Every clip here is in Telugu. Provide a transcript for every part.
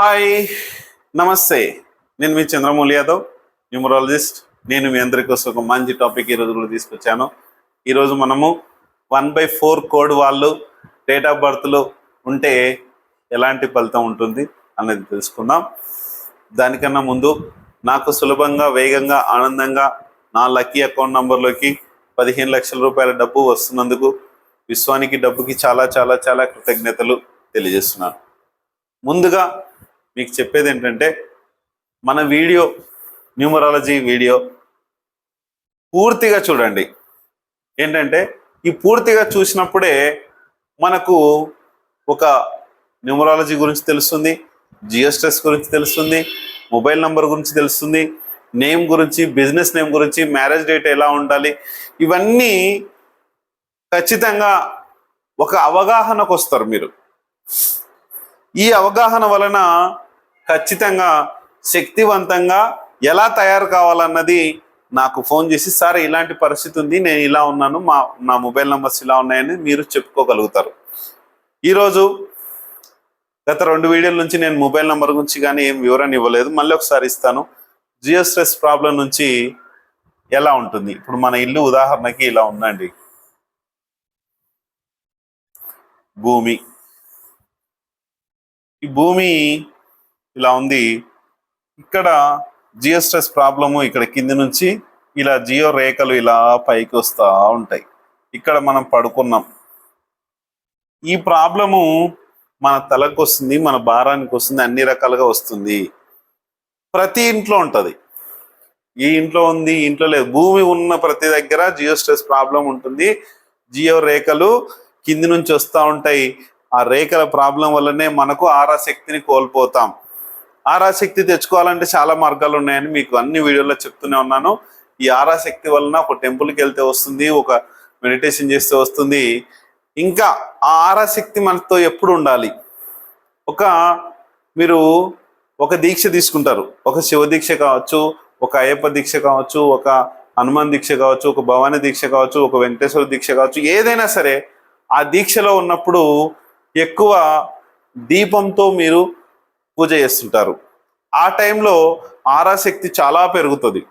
హాయ్, నమస్తే. నేను మీ చంద్రమౌళి యాదవ్, న్యూమరాలజిస్ట్. నేను మీ అందరి కోసం ఒక మంచి టాపిక్ ఈరోజు కూడా తీసుకొచ్చాను. ఈరోజు మనము 1/4 కోడ్ వాళ్ళు డేట్ ఆఫ్ బర్త్లో ఉంటే ఎలాంటి ఫలితం ఉంటుంది అనేది తెలుసుకుందాం. దానికన్నా ముందు నాకు సులభంగా, వేగంగా, ఆనందంగా నా లక్కీ అకౌంట్ నంబర్లోకి 15 లక్షల రూపాయల డబ్బు వస్తున్నందుకు విశ్వానికి, డబ్బుకి చాలా చాలా చాలా కృతజ్ఞతలు తెలియజేస్తున్నాను. ముందుగా మీకు చెప్పేది ఏంటంటే, మన వీడియో, న్యూమరాలజీ వీడియో పూర్తిగా చూడండి. ఏంటంటే ఈ పూర్తిగా చూసినప్పుడే మనకు ఒక న్యూమరాలజీ గురించి తెలుస్తుంది, జియోస్ట్రెస్ గురించి తెలుస్తుంది, మొబైల్ నంబర్ గురించి తెలుస్తుంది, నేమ్ గురించి, బిజినెస్ నేమ్ గురించి, మ్యారేజ్ డేట్ ఎలా ఉండాలి, ఇవన్నీ ఖచ్చితంగా ఒక అవగాహనకు వస్తారు మీరు. ఈ అవగాహన వలన ఖచ్చితంగా శక్తివంతంగా ఎలా తయారు కావాలన్నది నాకు ఫోన్ చేసి, సార్ ఇలాంటి పరిస్థితి ఉంది, నేను ఇలా ఉన్నాను, నా మొబైల్ నంబర్స్ ఇలా ఉన్నాయని మీరు చెప్పుకోగలుగుతారు. ఈరోజు గత 2 వీడియోల నుంచి నేను మొబైల్ నంబర్ గురించి కానీ ఏం వివరణ ఇవ్వలేదు, మళ్ళీ ఒకసారి ఇస్తాను. జియో స్ట్రెస్ ప్రాబ్లం నుంచి ఎలా ఉంటుంది. ఇప్పుడు మన ఇల్లు ఉదాహరణకి ఇలా ఉందండి, భూమి. ఈ భూమి ఇలా ఉంది. ఇక్కడ జియో స్ట్రెస్ ప్రాబ్లము ఇక్కడ కింది నుంచి ఇలా జియో రేఖలు ఇలా పైకి వస్తూ ఉంటాయి. ఇక్కడ మనం పడుకున్నాం. ఈ ప్రాబ్లము మన తలకు వస్తుంది, మన భారానికి వస్తుంది, అన్ని రకాలుగా వస్తుంది. ప్రతి ఇంట్లో ఉంటుంది. ఈ ఇంట్లో ఉంది, ఇంట్లో లేదు. భూమి ఉన్న ప్రతి దగ్గర జియో స్ట్రెస్ ప్రాబ్లం ఉంటుంది. జియో రేఖలు కింది నుంచి వస్తూ ఉంటాయి. ఆ రేఖల ప్రాబ్లం వల్లనే మనకు ఆరాశక్తిని కోల్పోతాం. ఆరాశక్తి తెచ్చుకోవాలంటే చాలా మార్గాలు ఉన్నాయని మీకు అన్ని వీడియోలో చెప్తూనే ఉన్నాను. ఈ ఆరాశక్తి వలన ఒక టెంపుల్కి వెళ్తే వస్తుంది, ఒక మెడిటేషన్ చేస్తే వస్తుంది. ఇంకా ఆ ఆరాశక్తి మనతో ఎప్పుడు ఉండాలి. మీరు ఒక దీక్ష తీసుకుంటారు, ఒక శివ దీక్ష కావచ్చు, ఒక అయ్యప్ప దీక్ష కావచ్చు, ఒక హనుమాన్ దీక్ష కావచ్చు, ఒక భవానీ దీక్ష కావచ్చు, ఒక వెంకటేశ్వర దీక్ష కావచ్చు, ఏదైనా సరే ఆ దీక్షలో ఉన్నప్పుడు ఎక్కువ దీపంతో మీరు పూజ చేస్తుంటారు. ఆ టైంలో ఆరాశక్తి చాలా పెరుగుతుంది.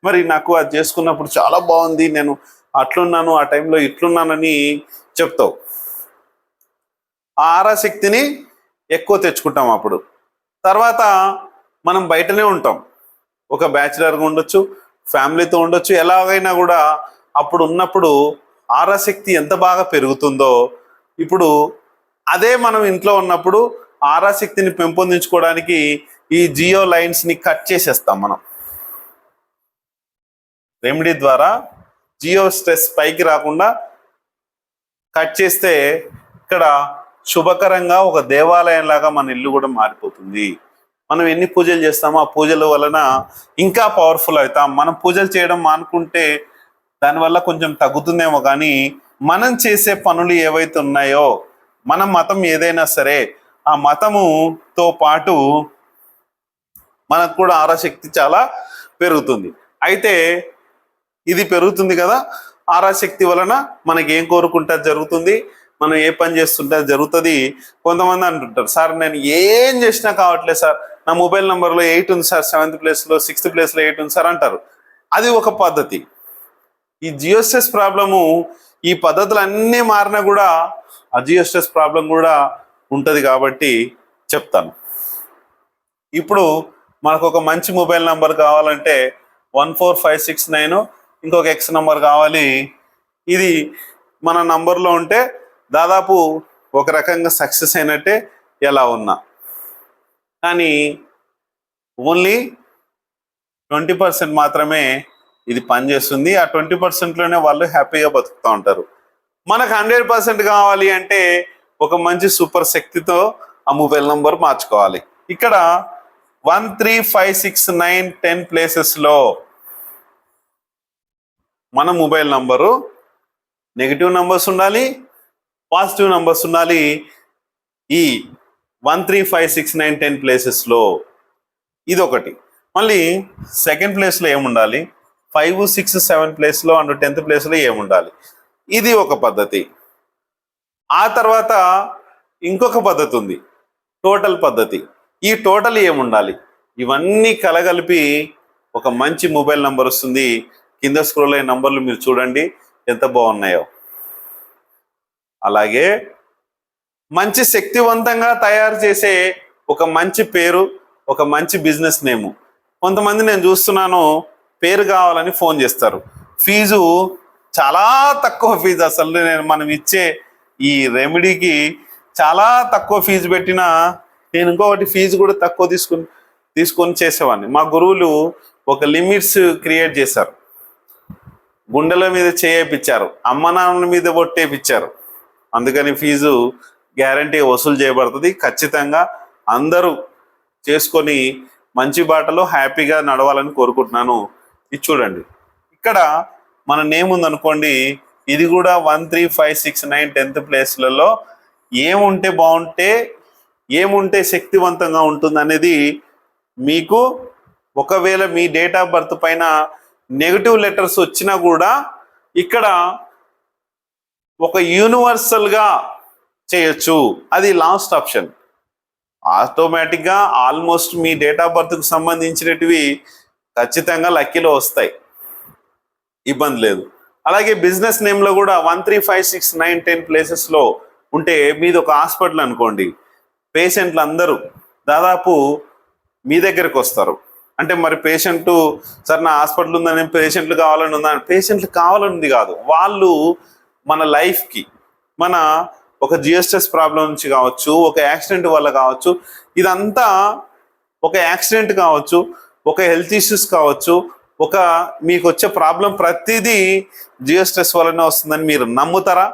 మరి నాకు అది చేసుకున్నప్పుడు చాలా బాగుంది, నేను అట్లున్నాను, ఆ టైంలో ఇట్లున్నానని చెప్తావు. ఆ ఆరాశక్తిని ఎక్కువ తెచ్చుకుంటాం. అప్పుడు తర్వాత మనం బయటనే ఉంటాం, ఒక బ్యాచిలర్గా ఉండొచ్చు, ఫ్యామిలీతో ఉండొచ్చు, ఎలాగైనా కూడా అప్పుడు ఉన్నప్పుడు ఆరాశక్తి ఎంత బాగా పెరుగుతుందో, ఇప్పుడు అదే మనం ఇంట్లో ఉన్నప్పుడు ఆరాశక్తిని పెంపొందించుకోవడానికి ఈ జియో లైన్స్ని కట్ చేసేస్తాం. మనం రెమెడీ ద్వారా జియో స్ట్రెస్ పైకి రాకుండా కట్ చేస్తే ఇక్కడ శుభకరంగా ఒక దేవాలయం లాగా మన ఇల్లు కూడా మారిపోతుంది. మనం ఎన్ని పూజలు చేస్తామో ఆ పూజల వలన ఇంకా పవర్ఫుల్ అవుతాం. మనం పూజలు చేయడం మానుకుంటే దానివల్ల కొంచెం తగ్గుతుందేమో, కానీ మనం చేసే పనులు ఏవైతే ఉన్నాయో, మన మతం ఏదైనా సరే, ఆ మతముతో పాటు మనకు కూడా ఆరాశక్తి చాలా పెరుగుతుంది. అయితే ఇది పెరుగుతుంది కదా, ఆరాశక్తి వలన మనకి ఏం కోరుకుంటే జరుగుతుంది, మనం ఏ పని చేస్తుంటే జరుగుతుంది. కొంతమంది అంటుంటారు, సార్ నేను ఏం చేసినా కావట్లేదు సార్, నా మొబైల్ నెంబర్లో 8 ఉంది సార్, 7th ప్లేస్లో 6th ప్లేస్లో 8 ఉంది సార్ అంటారు. అది ఒక పద్ధతి. ఈ జియో స్ట్రెస్ ప్రాబ్లము, ఈ పద్ధతులు అన్నీ మారినా కూడా ఆ జియో స్ట్రెస్ ప్రాబ్లం కూడా ఉంటుంది కాబట్టి చెప్తాను. ఇప్పుడు మనకు ఒక మంచి మొబైల్ నంబర్ కావాలంటే 14569, ఇంకొక ఎక్స్ నంబర్ కావాలి. ఇది మన నంబర్లో ఉంటే దాదాపు ఒక రకంగా సక్సెస్ అయినట్టే ఎలా ఉన్నా. కానీ ఓన్లీ 20% మాత్రమే ఇది పనిచేస్తుంది. ఆ 20%లోనే వాళ్ళు హ్యాపీగా బతుకుతూ ఉంటారు. మనకు 100% కావాలి అంటే ఒక మంచి సూపర్ శక్తితో ఆ మొబైల్ నంబర్ మార్చుకోవాలి. ఇక్కడ 1 3 5 6 9 10 ప్లేసెస్లో మన మొబైల్ నంబరు నెగిటివ్ నంబర్స్ ఉండాలి, పాజిటివ్ నంబర్స్ ఉండాలి. ఈ 1 3 5 6 9 10 ప్లేసెస్లో ఇదొకటి. మళ్ళీ సెకండ్ ప్లేస్లో ఏముండాలి, 5 6 7 ప్లేస్లో అండ్ 10th ప్లేస్లో ఏముండాలి. ఇది ఒక పద్ధతి. ఆ తర్వాత ఇంకొక పద్ధతి ఉంది, టోటల్ పద్ధతి. ఈ టోటల్ ఏముండాలి? ఇవన్నీ కలగలిపి ఒక మంచి మొబైల్ నంబర్ వస్తుంది. కింద స్క్రోల్ అయిన నంబర్లు మీరు చూడండి ఎంత బాగున్నాయో. అలాగే మంచి శక్తివంతంగా తయారు చేసే ఒక మంచి పేరు, ఒక మంచి బిజినెస్ నేము. కొంతమంది నేను చూస్తున్నాను పేరు కావాలని ఫోన్ చేస్తారు. ఫీజు చాలా తక్కువ ఫీజు, అసలు మనం ఇచ్చే ఈ రెమెడీకి చాలా తక్కువ ఫీజు పెట్టినా నేను ఇంకొకటి ఫీజు కూడా తక్కువ తీసుకొని చేసేవాడిని. మా గురువులు ఒక లిమిట్స్ క్రియేట్ చేశారు. గుండెల మీద చేయించారు, అమ్మ నాన్నల మీద ఒట్టేపించారు. అందుకని ఫీజు గ్యారంటీ వసూలు చేయబడుతుంది. ఖచ్చితంగా అందరూ చేసుకొని మంచి బాటలో హ్యాపీగా నడవాలని కోరుకుంటున్నాను. ఇది చూడండి, ఇక్కడ మన నేమ్ ఉందనుకోండి, ఇది కూడా 1 3 5 6 9 10th ప్లేస్లలో ఏముంటే శక్తివంతంగా ఉంటుంది అనేది మీకు, ఒకవేళ మీ డేట్ ఆఫ్ బర్త్ పైన నెగటివ్ లెటర్స్ వచ్చినా కూడా ఇక్కడ ఒక యూనివర్సల్గా చేయొచ్చు. అది లాస్ట్ ఆప్షన్. ఆటోమేటిక్గా ఆల్మోస్ట్ మీ డేట్ ఆఫ్ బర్త్కు సంబంధించినటివి ఖచ్చితంగా లక్కీలో వస్తాయి, ఇబ్బంది లేదు. అలాగే బిజినెస్ నేమ్లో కూడా 1 3 5 6 9 10 ప్లేసెస్లో ఉంటే మీది ఒక హాస్పిటల్ అనుకోండి, పేషెంట్లు అందరూ దాదాపు మీ దగ్గరకు వస్తారు. అంటే మరి పేషెంట్ సార్ నా హాస్పిటల్ ఉందని, పేషెంట్లు కావాలని ఉందని, పేషెంట్లు కావాలని ఉంది కాదు, వాళ్ళు మన లైఫ్కి, మన ఒక జిఎస్టిస్ ప్రాబ్లం నుంచి కావచ్చు, ఒక యాక్సిడెంట్ వల్ల కావచ్చు, ఇదంతా ఒక యాక్సిడెంట్ కావచ్చు, ఒక హెల్త్ ఇష్యూస్ కావచ్చు, ఒక మీకు వచ్చే ప్రాబ్లం ప్రతిదీ జిఎస్టిస్ వల్లనే వస్తుందని మీరు నమ్ముతారా?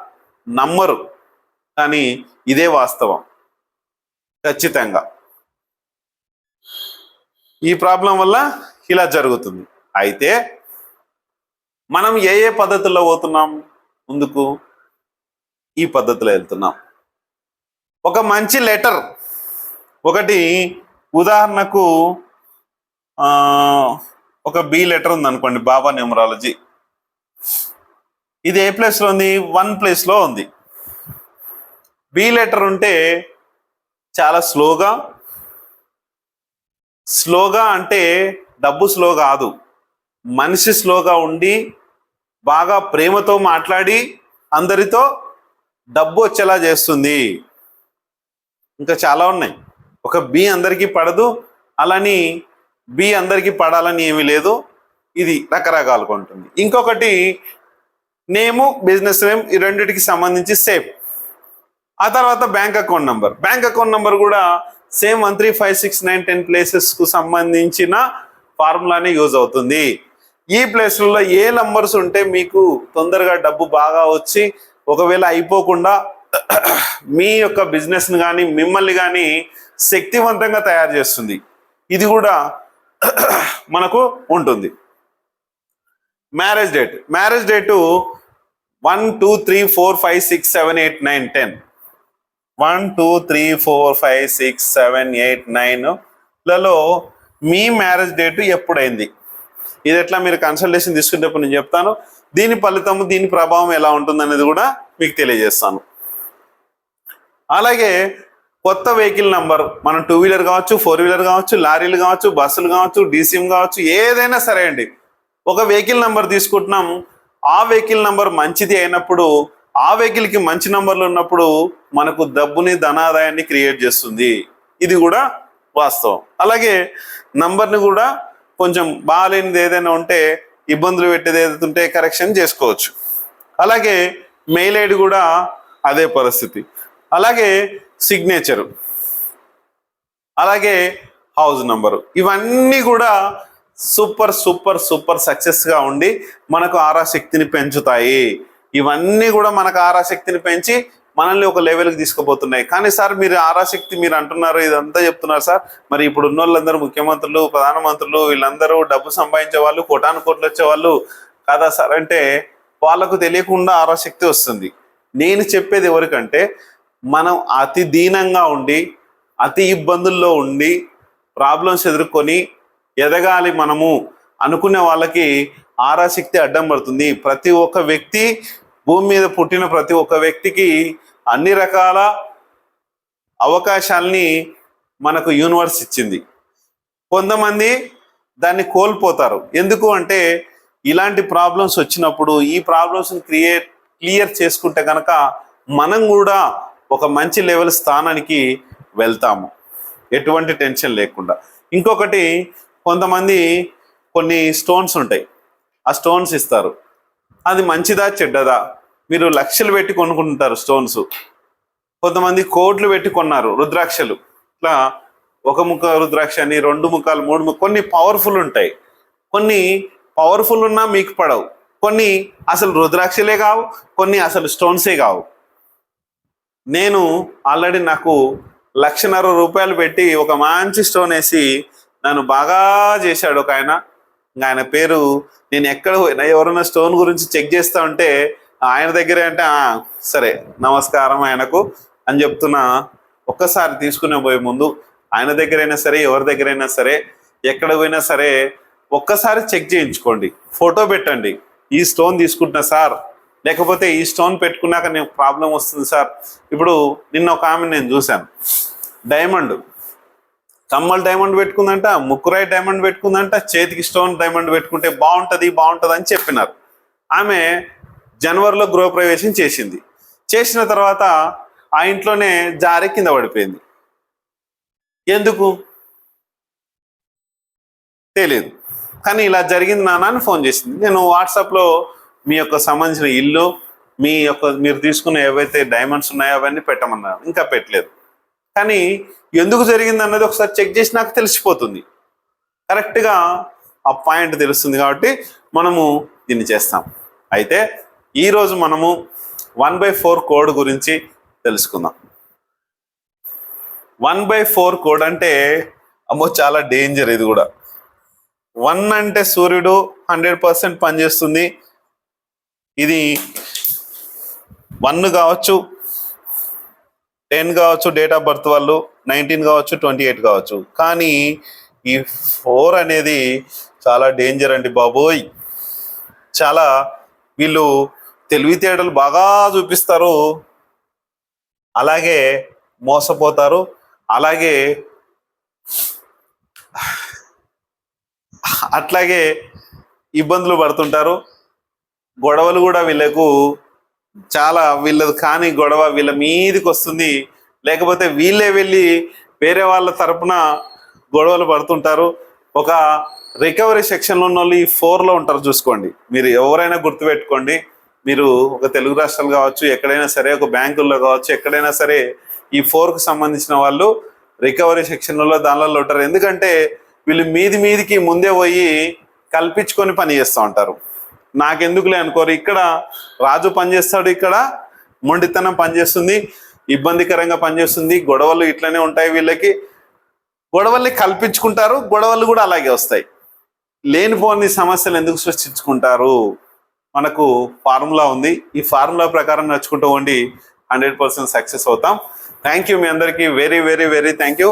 నమ్మరు. కానీ ఇదే వాస్తవం. ఖచ్చితంగా ఈ ప్రాబ్లం వల్ల ఇలా జరుగుతుంది. అయితే మనం ఏ పద్ధతుల్లో పోతున్నాం ముందుకు? ఈ పద్ధతిలో వెళ్తున్నాం. ఒక మంచి లెటర్ ఒకటి, ఉదాహరణకు ఒక బి లెటర్ ఉంది అనుకోండి, బాబా న్యూమరాలజీ. ఇది ఏ ప్లేస్లో ఉంది? 1 ప్లేస్లో ఉంది. బి లెటర్ ఉంటే చాలా స్లోగా అంటే డబ్బు స్లో కాదు, మనిషి స్లోగా ఉండి బాగా ప్రేమతో మాట్లాడి అందరితో డబ్బు వచ్చేలా చేస్తుంది. ఇంకా చాలా ఉన్నాయి. ఒక బి అందరికీ పడదు, అలాని బి అందరికీ పడాలని ఏమీ లేదు. ఇది రకరకాలుగా ఉంటుంది. ఇంకొకటి నేము, బిజినెస్ నేమ్, ఈ రెండింటికి సంబంధించి సేమ్. ఆ తర్వాత బ్యాంక్ అకౌంట్ నంబర్ కూడా సేమ్ 1 3 5 6 9 10 ప్లేసెస్కు సంబంధించిన ఫార్ములానే యూజ్ అవుతుంది. ఈ ప్లేస్లలో ఏ నంబర్స్ ఉంటే మీకు తొందరగా డబ్బు బాగా వచ్చి, ఒకవేళ అయిపోకుండా మీ యొక్క బిజినెస్ని కానీ మిమ్మల్ని కానీ శక్తివంతంగా తయారు చేస్తుంది, ఇది కూడా మనకు ఉంటుంది. Marriage date 1 2 3 4 5 6 7 8 9 10. 1 2 3 4 5 6 7 8 9లలో మీ మ్యారేజ్ డేటు ఎప్పుడైంది? ఇది ఎట్లా మీరు కన్సల్టేషన్ తీసుకునేటప్పుడు నేను చెప్తాను. దీని ఫలితము, దీని ప్రభావం ఎలా ఉంటుంది అనేది కూడా మీకు తెలియజేస్తాను. అలాగే కొత్త వెహికల్ నంబర్, మనం 2 వీలర్ కావచ్చు, 4 వీలర్ కావచ్చు, లారీలు కావచ్చు, బస్సులు కావచ్చు, డీసీఎం కావచ్చు, ఏదైనా సరే అండి. ఒక వెహికల్ నంబర్ తీసుకుంటున్నాం, ఆ వెహికల్ నంబర్ మంచిది అయినప్పుడు, ఆ వెహికల్కి మంచి నంబర్లు ఉన్నప్పుడు మనకు డబ్బుని, ధనాదాయాన్ని క్రియేట్ చేస్తుంది. ఇది కూడా వాస్తవం. అలాగే నంబర్ని కూడా కొంచెం బాగాలేనిది ఏదైనా ఉంటే, ఇబ్బందులు పెట్టేది ఏదైతే ఉంటే కరెక్షన్ చేసుకోవచ్చు. అలాగే మెయిల్ ఐడి కూడా అదే పరిస్థితి. అలాగే సిగ్నేచరు, అలాగే హౌస్ నంబరు, ఇవన్నీ కూడా సూపర్ సక్సెస్గా ఉండి మనకు ఆరాశక్తిని పెంచుతాయి. ఇవన్నీ కూడా మనకు ఆరాశక్తిని పెంచి మనల్ని ఒక లెవెల్కి తీసుకుపోతున్నాయి. కానీ సార్ మీరు ఆరాశక్తి మీరు అంటున్నారు, ఇదంతా చెప్తున్నారు సార్, మరి ఇప్పుడు ఉన్న వాళ్ళందరూ ముఖ్యమంత్రులు, ప్రధానమంత్రులు, వీళ్ళందరూ డబ్బు సంపాదించే వాళ్ళు, కోటాను కోట్లు వచ్చేవాళ్ళు కదా సార్ అంటే, వాళ్ళకు తెలియకుండా ఆరాశక్తి వస్తుంది. నేను చెప్పేది ఎవరికంటే, మనం అతి దీనంగా ఉండి, అతి ఇబ్బందుల్లో ఉండి, ప్రాబ్లమ్స్ ఎదుర్కొని ఎదగాలి మనము అనుకునే వాళ్ళకి ఆరాశక్తి అడ్డం పడుతుంది. ప్రతి ఒక్క వ్యక్తి, భూమి మీద పుట్టిన ప్రతి ఒక్క వ్యక్తికి అన్ని రకాల అవకాశాలని మనకు యూనివర్స్ ఇచ్చింది. కొంతమంది దాన్ని కోల్పోతారు. ఎందుకు అంటే ఇలాంటి ప్రాబ్లమ్స్ వచ్చినప్పుడు ఈ ప్రాబ్లమ్స్ని క్లియర్ చేసుకుంటే కనుక మనం కూడా ఒక మంచి లెవెల్ స్థానానికి వెళ్తాము, ఎటువంటి టెన్షన్ లేకుండా. ఇంకొకటి, కొంతమంది కొన్ని స్టోన్స్ ఉంటాయి, ఆ స్టోన్స్ ఇస్తారు. అది మంచిదా చెడ్డదా? మీరు లక్షలు పెట్టి కొనుక్కుంటారు స్టోన్స్, కొంతమంది కోట్లు పెట్టి కొన్నారు రుద్రాక్షలు. ఇట్లా ఒక ముక్క రుద్రాక్ష అని, 2 ముక్కలు 3 ముక్కలు, కొన్ని పవర్ఫుల్ ఉంటాయి, కొన్ని పవర్ఫుల్ ఉన్నా మీకు పడవు, కొన్ని అసలు రుద్రాక్షలే కావు, కొన్ని అసలు స్టోన్సే కావు. నేను ఆల్రెడీ నాకు 1,50,000 పెట్టి ఒక మంచి స్టోన్ వేసి నన్ను బాగా చేశాడు ఒక ఆయన. ఆయన పేరు, నేను ఎక్కడ పోయినా ఎవరైనా స్టోన్ గురించి చెక్ చేస్తా ఉంటే ఆయన దగ్గరే అంటే సరే నమస్కారం ఆయనకు అని చెప్తున్నా. ఒక్కసారి తీసుకునే పోయే ముందు ఆయన దగ్గరైనా సరే, ఎవరి దగ్గరైనా సరే, ఎక్కడ పోయినా సరే ఒక్కసారి చెక్ చేయించుకోండి, ఫోటో పెట్టండి. ఈ స్టోన్ తీసుకుంటున్నా సార్, లేకపోతే ఈ స్టోన్ పెట్టుకున్నాక నేను ప్రాబ్లం వస్తుంది సార్. ఇప్పుడు నిన్న ఒక ఆమె నేను చూశాను, డైమండ్ కమ్మల్ డైమండ్ పెట్టుకుందంట, ముక్కురాయి డైమండ్ పెట్టుకుందంట, చేతికి స్టోన్ డైమండ్ పెట్టుకుంటే బాగుంటుంది అని చెప్పినారు. ఆమె జనవరిలో గృహప్రవేశం చేసింది. చేసిన తర్వాత ఆ ఇంట్లోనే జారి కింద పడిపోయింది. ఎందుకు తెలియదు, కానీ ఇలా జరిగింది నాన్న అని ఫోన్ చేసింది. నేను వాట్సాప్లో మీ యొక్క సంబంధించిన ఇల్లు, మీరు తీసుకున్న ఏవైతే డైమండ్స్ ఉన్నాయో అవన్నీ పెట్టమన్నారు. ఇంకా పెట్టలేదు. కానీ ఎందుకు జరిగింది అన్నది ఒకసారి చెక్ చేసి నాకు తెలిసిపోతుంది, కరెక్ట్గా ఆ పాయింట్ తెలుస్తుంది. కాబట్టి మనము దీన్ని చేస్తాం. అయితే ఈరోజు మనము 1/4 కోడ్ గురించి తెలుసుకుందాం. 1/4 కోడ్ అంటే అమ్మో చాలా డేంజర్. ఇది కూడా 1 అంటే సూర్యుడు 100% పనిచేస్తుంది. ఇది 1 కావచ్చు, 10 కావచ్చు, డేట్ ఆఫ్ బర్త్ వాళ్ళు 19 కావచ్చు, 28 కావచ్చు. కానీ ఈ 4 అనేది చాలా డేంజర్ అండి బాబోయ్. చాలా వీళ్ళు తెలివితేటలు బాగా చూపిస్తారు, అలాగే మోసపోతారు, అట్లాగే ఇబ్బందులు పడుతుంటారు. గొడవలు కూడా వీళ్ళకు వీళ్ళది కానీ గొడవ వీళ్ళ మీదకి వస్తుంది, లేకపోతే వీళ్ళే వెళ్ళి వేరే వాళ్ళ తరపున గొడవలు పడుతుంటారు. ఒక రికవరీ సెక్షన్లో ఉన్న వాళ్ళు ఈ 4లో ఉంటారు. చూసుకోండి, మీరు ఎవరైనా గుర్తుపెట్టుకోండి. మీరు ఒక తెలుగు రాష్ట్రాలు కావచ్చు, ఎక్కడైనా సరే, ఒక బ్యాంకుల్లో కావచ్చు, ఎక్కడైనా సరే ఈ 4కు సంబంధించిన వాళ్ళు రికవరీ సెక్షన్లలో దానిలో ఉంటారు. ఎందుకంటే వీళ్ళు మీదికి ముందే పోయి కల్పించుకొని పని చేస్తూ ఉంటారు. నాకెందుకులే అనుకోరు. ఇక్కడ రాజు పనిచేస్తాడు, ఇక్కడ మొండితనం పనిచేస్తుంది, ఇబ్బందికరంగా పనిచేస్తుంది. గొడవలు ఇట్లనే ఉంటాయి. వీళ్ళకి గొడవల్ని కల్పించుకుంటారు, గొడవలు కూడా అలాగే వస్తాయి. లేనిపోని సమస్యలు ఎందుకు సృష్టించుకుంటారు? మనకు ఫార్ములా ఉంది. ఈ ఫార్ములా ప్రకారం నడుచుకుంటూ ఉండి 100% సక్సెస్ అవుతాం. థ్యాంక్ యూ మీ అందరికీ. Very very very thank you.